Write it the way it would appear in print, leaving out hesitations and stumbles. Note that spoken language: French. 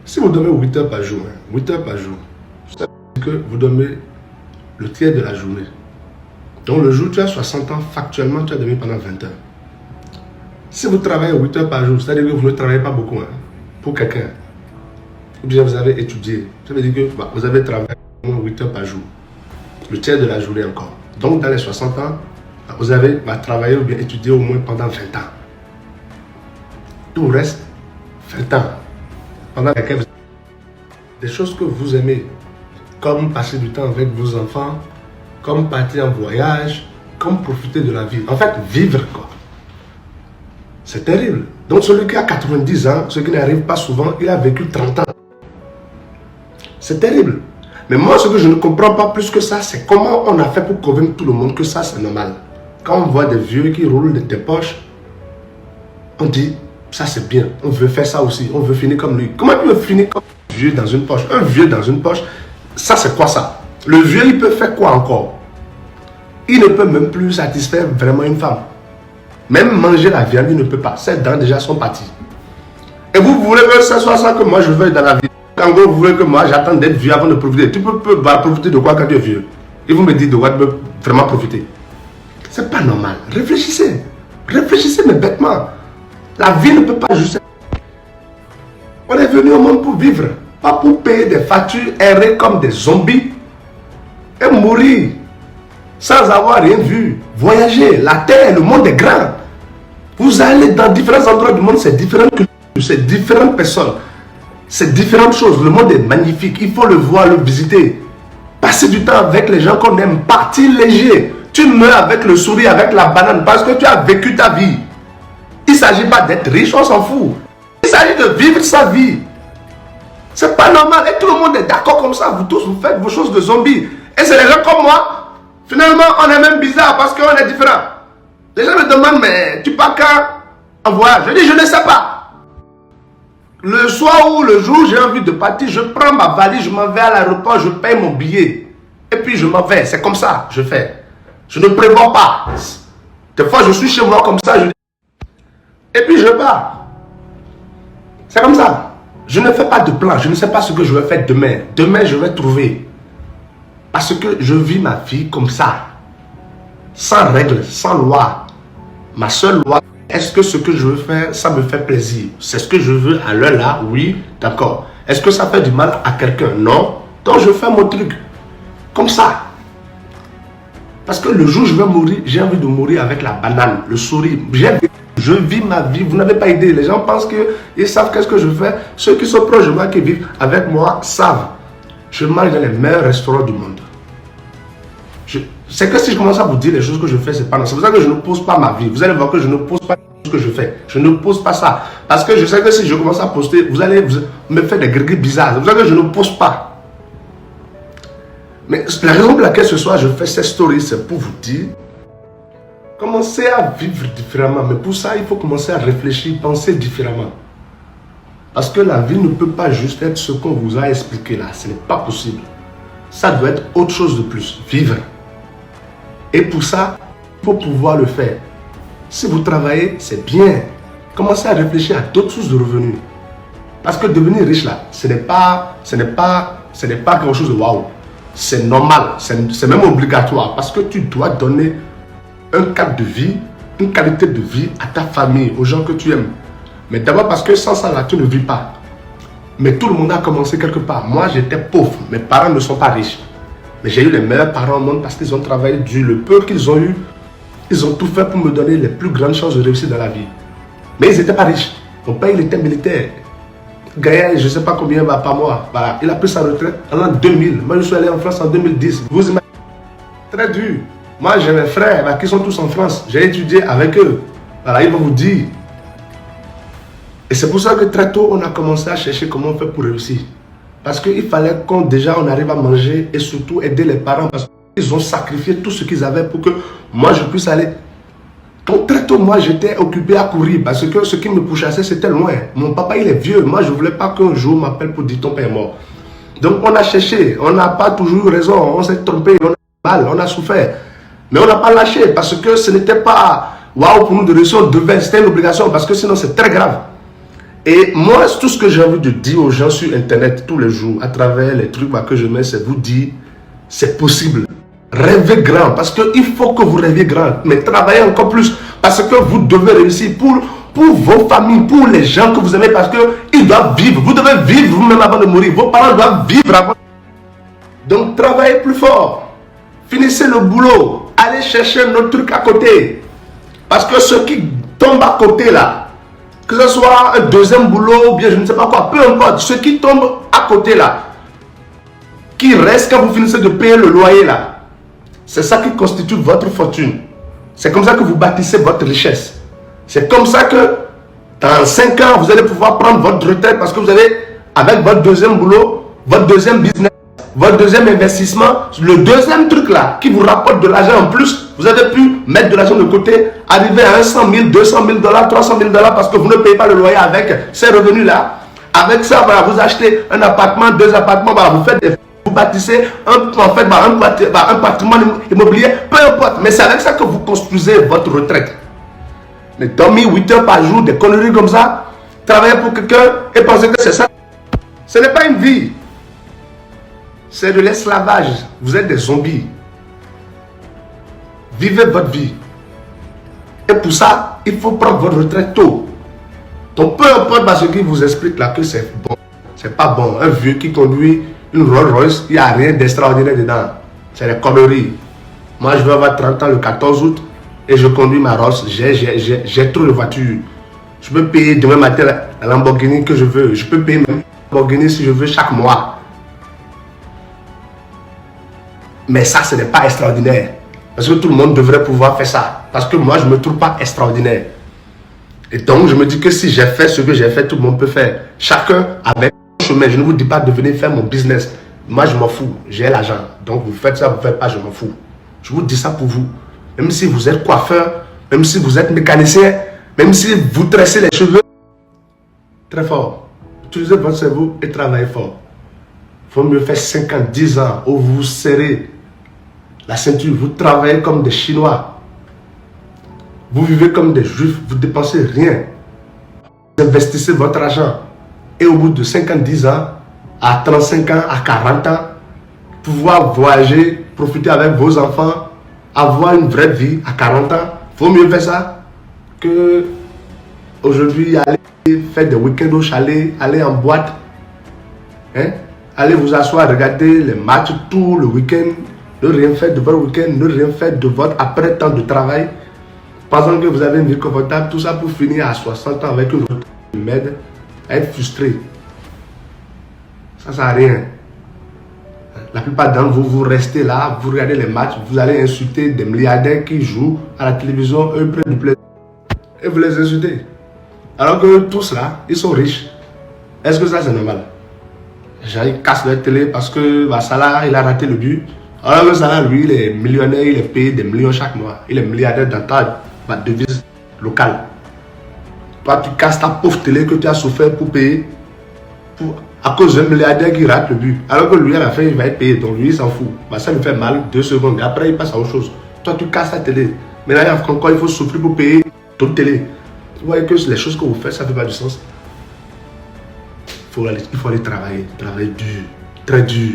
Si vous dormez 8 heures par jour, 8 heures par jour, ça veut dire que vous dormez le tiers de la journée. Donc le jour où tu as 60 ans, factuellement, tu as dormi pendant 20 heures. Si vous travaillez 8 heures par jour, c'est-à-dire que vous ne travaillez pas beaucoup pour quelqu'un. Ou bien vous avez étudié. Ça veut dire que vous avez travaillé 8 heures par jour. Le tiers de la journée encore. Donc dans les 60 ans, vous avez travaillé ou bien étudié au moins pendant 20 ans. Tout le reste, 20 ans. Pendant lesquels vous avez des choses que vous aimez, comme passer du temps avec vos enfants, comme partir en voyage, comme profiter de la vie. En fait, vivre quoi. C'est terrible. Donc celui qui a 90 ans, ce qui n'arrive pas souvent, il a vécu 30 ans. C'est terrible. Mais moi, ce que je ne comprends pas plus que ça, c'est comment on a fait pour convaincre tout le monde que ça, c'est normal. Quand on voit des vieux qui roulent des poches, on dit, ça c'est bien, on veut faire ça aussi, on veut finir comme lui. Comment tu veux finir comme un vieux dans une poche? Un vieux dans une poche, ça c'est quoi ça? Le vieux, il peut faire quoi encore? Il ne peut même plus satisfaire vraiment une femme. Même manger la viande, il ne peut pas. Ses dents déjà sont parties. Et vous voulez que ce soit ça que moi je veux dans la vie? En gros, vous voulez que moi j'attends d'être vieux avant de profiter. Tu peux profiter de quoi quand tu es vieux? Et vous me dites de quoi tu peux vraiment profiter? C'est pas normal. Réfléchissez. Réfléchissez mais bêtement. La vie ne peut pas juste... On est venu au monde pour vivre. Pas pour payer des factures, errer comme des zombies. Et mourir. Sans avoir rien vu. Voyager. La terre, le monde est grand. Vous allez dans différents endroits du monde, c'est différentes cultures, c'est différentes personnes. C'est différentes choses. Le monde est magnifique. Il faut le voir, le visiter. Passer du temps avec les gens qu'on aime. Partir léger. Tu meurs avec le sourire, avec la banane parce que tu as vécu ta vie. Il ne s'agit pas d'être riche, on s'en fout. Il s'agit de vivre sa vie. C'est pas normal. Et tout le monde est d'accord comme ça. Vous tous, vous faites vos choses de zombies. Et c'est les gens comme moi. Finalement, on est même bizarre parce qu'on est différent. Les gens me demandent, mais tu pars quand en voyage? Je dis, je ne sais pas. Le soir ou le jour, j'ai envie de partir, je prends ma valise, je m'en vais à l'aéroport, je paye mon billet. Et puis je m'en vais. C'est comme ça, je fais. Je ne prévois pas. Des fois, je suis chez moi comme ça, je dis. Et puis je pars. C'est comme ça. Je ne fais pas de plan. Je ne sais pas ce que je vais faire demain. Demain, je vais trouver. Parce que je vis ma vie comme ça. Sans règles, sans loi. Ma seule loi, est-ce que ce que je veux faire, ça me fait plaisir? C'est ce que je veux à l'heure là? Oui, d'accord. Est-ce que ça fait du mal à quelqu'un? Non. Donc je fais mon truc. Comme ça. Parce que le jour où je vais mourir, j'ai envie de mourir avec la banane, le sourire. Je vis ma vie. Vous n'avez pas idée. Les gens pensent qu'ils savent qu'est-ce que je fais. Ceux qui sont proches de moi, qui vivent avec moi, savent. Je mange dans les meilleurs restaurants du monde. C'est que si je commence à vous dire les choses que je fais, c'est pas non. C'est pour ça que je ne pose pas ma vie. Vous allez voir que je ne pose pas ce que je fais. Je ne pose pas ça. Parce que je sais que si je commence à poster, vous allez me faire des gris bizarres. C'est pour ça que je ne pose pas. Mais la raison pour laquelle ce soir je fais cette story, c'est pour vous dire, commencez à vivre différemment. Mais pour ça, il faut commencer à réfléchir, penser différemment. Parce que la vie ne peut pas juste être ce qu'on vous a expliqué là. Ce n'est pas possible. Ça doit être autre chose de plus. Vivre. Et pour ça, il faut pouvoir le faire. Si vous travaillez, c'est bien. Commencez à réfléchir à d'autres sources de revenus. Parce que devenir riche là, ce n'est pas quelque chose de waouh. C'est normal, c'est même obligatoire parce que tu dois donner un cadre de vie, une qualité de vie à ta famille, aux gens que tu aimes. Mais d'abord parce que sans ça là, tu ne vis pas. Mais tout le monde a commencé quelque part. Moi, j'étais pauvre, mes parents ne sont pas riches. Mais j'ai eu les meilleurs parents au monde parce qu'ils ont travaillé dur. Le peu qu'ils ont eu, ils ont tout fait pour me donner les plus grandes chances de réussir dans la vie. Mais ils n'étaient pas riches. Mon père, il était militaire. Gaillard, je ne sais pas combien par mois. Voilà. Il a pris sa retraite en l'an 2000. Moi, je suis allé en France en 2010. Vous imaginez? Très dur. Moi, j'ai mes frères qui sont tous en France. J'ai étudié avec eux. Voilà, ils vont vous dire. Et c'est pour ça que très tôt, on a commencé à chercher comment on fait pour réussir. Parce qu'il fallait qu'on arrive à manger et surtout aider les parents. Parce qu'ils ont sacrifié tout ce qu'ils avaient pour que moi, je puisse aller. Donc très tôt, moi, j'étais occupé à courir parce que ce qui me pourchassait, c'était loin. Mon papa, il est vieux. Moi, je ne voulais pas qu'un jour m'appelle pour dire ton père est mort. Donc, on a cherché. On n'a pas toujours eu raison. On s'est trompé. On a mal. On a souffert. Mais on n'a pas lâché parce que ce n'était pas waouh pour nous de réussir. C'était une obligation parce que sinon, c'est très grave. Et moi, tout ce que j'ai envie de dire aux gens sur Internet tous les jours, à travers les trucs que je mets, c'est vous dire, c'est possible. Rêvez grand, parce qu'il faut que vous rêviez grand, mais travaillez encore plus, parce que vous devez réussir pour vos familles, pour les gens que vous aimez, parce qu'ils doivent vivre. Vous devez vivre vous-même avant de mourir. Vos parents doivent vivre avant. Donc, travaillez plus fort. Finissez le boulot. Allez chercher un autre truc à côté. Parce que ceux qui tombent à côté là, que ce soit un deuxième boulot ou bien je ne sais pas quoi, peu importe, ceux qui tombent à côté là, qui restent quand vous finissez de payer le loyer là, c'est ça qui constitue votre fortune. C'est comme ça que vous bâtissez votre richesse. C'est comme ça que dans 5 ans, vous allez pouvoir prendre votre retraite parce que vous avez, avec votre deuxième boulot, votre deuxième business, votre deuxième investissement, le deuxième truc là qui vous rapporte de l'argent en plus, vous avez pu mettre de l'argent de côté, arriver à 100 000, 200 000 dollars, 300 000 dollars parce que vous ne payez pas le loyer avec ces revenus là. Avec ça, voilà, vous achetez un appartement, 2 appartements, voilà, vous bâtissez un patrimoine immobilier, peu importe, mais c'est avec ça que vous construisez votre retraite. Mais dormir 8 heures par jour, des conneries comme ça, travailler pour quelqu'un et penser que c'est ça, ce n'est pas une vie. C'est de l'esclavage. Vous êtes des zombies. Vivez votre vie. Et pour ça, il faut prendre votre retraite tôt. Donc peu importe ce qu'il vous explique là que c'est bon. C'est pas bon. Un vieux qui conduit une Rolls Royce, il n'y a rien d'extraordinaire dedans. C'est des conneries. Moi je vais avoir 30 ans le 14 août et je conduis ma Rolls. J'ai trop de voitures. Je peux payer demain matin la Lamborghini que je veux. Je peux payer même la Lamborghini si je veux chaque mois. Mais ça, ce n'est pas extraordinaire. Parce que tout le monde devrait pouvoir faire ça. Parce que moi, je ne me trouve pas extraordinaire. Et donc, je me dis que si j'ai fait ce que j'ai fait, tout le monde peut faire. Chacun avec son chemin. Je ne vous dis pas de venir faire mon business. Moi, je m'en fous. J'ai l'argent. Donc, vous faites ça, vous ne faites pas, je m'en fous. Je vous dis ça pour vous. Même si vous êtes coiffeur, même si vous êtes mécanicien, même si vous tressez les cheveux, très fort. Utilisez votre cerveau et travaillez fort. Il faut mieux faire 5 ans, 10 ans où vous serrez la ceinture, vous travaillez comme des Chinois. Vous vivez comme des Juifs, vous ne dépensez rien. Vous investissez votre argent. Et au bout de 5 ans, 10 ans, à 35 ans, à 40 ans, pouvoir voyager, profiter avec vos enfants, avoir une vraie vie à 40 ans. Il faut mieux faire ça que aujourd'hui aller faire des week-ends au chalet, aller en boîte. Hein? Allez vous asseoir, regarder les matchs tout le week-end. Ne rien faire de votre week-end, ne rien faire de votre après-temps de travail. Pensant que vous avez une vie confortable, tout ça pour finir à 60 ans avec une retraite de merde, à être frustré. Ça ne sert à rien. La plupart d'entre vous, vous restez là, vous regardez les matchs, vous allez insulter des milliardaires qui jouent à la télévision, eux prennent du plaisir. Et vous les insultez. Alors que tous là, ils sont riches. Est-ce que ça c'est normal? Les gens ils cassent leur télé parce que Salah il a raté le but. Alors que Salah lui il est millionnaire, il est payé des millions chaque mois. Il est milliardaire dans ta devise locale. Toi tu casses ta pauvre télé que tu as souffert pour payer à cause d'un milliardaire qui rate le but. Alors que lui à la fin il va être payé. Donc lui il s'en fout. Ça lui fait mal 2 secondes. Et après il passe à autre chose. Toi tu casses ta télé. Maintenant encore il faut souffrir pour payer ton télé. Vous voyez que les choses que vous faites ça ne fait pas du sens. Il faut aller travailler dur, très dur.